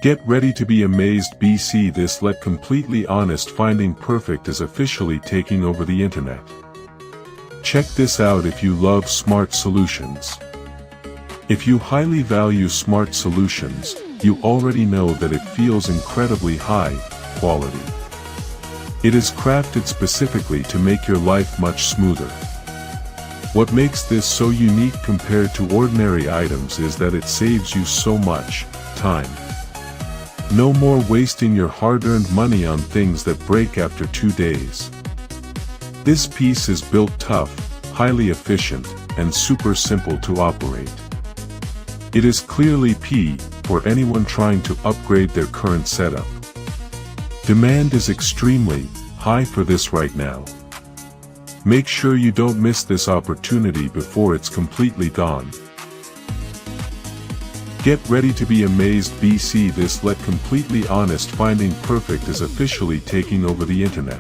Get ready to be amazed. BC This Let Completely Honest Finding Perfect is officially taking over the internet. Check this out. If you love smart solutions, if you highly value smart solutions, you already know that it feels incredibly high quality. It is crafted specifically to make your life much smoother. What makes this so unique compared to ordinary items is that it saves you so much time. No more wasting your hard-earned money on things that break after 2 days. This piece is built tough, highly efficient, and super simple to operate. It is clearly P for anyone trying to upgrade their current setup. Demand is extremely high for this right now. Make sure you don't miss this opportunity before it's completely gone. Get ready to be amazed. BC This Let Completely Honest Finding Perfect is officially taking over the internet.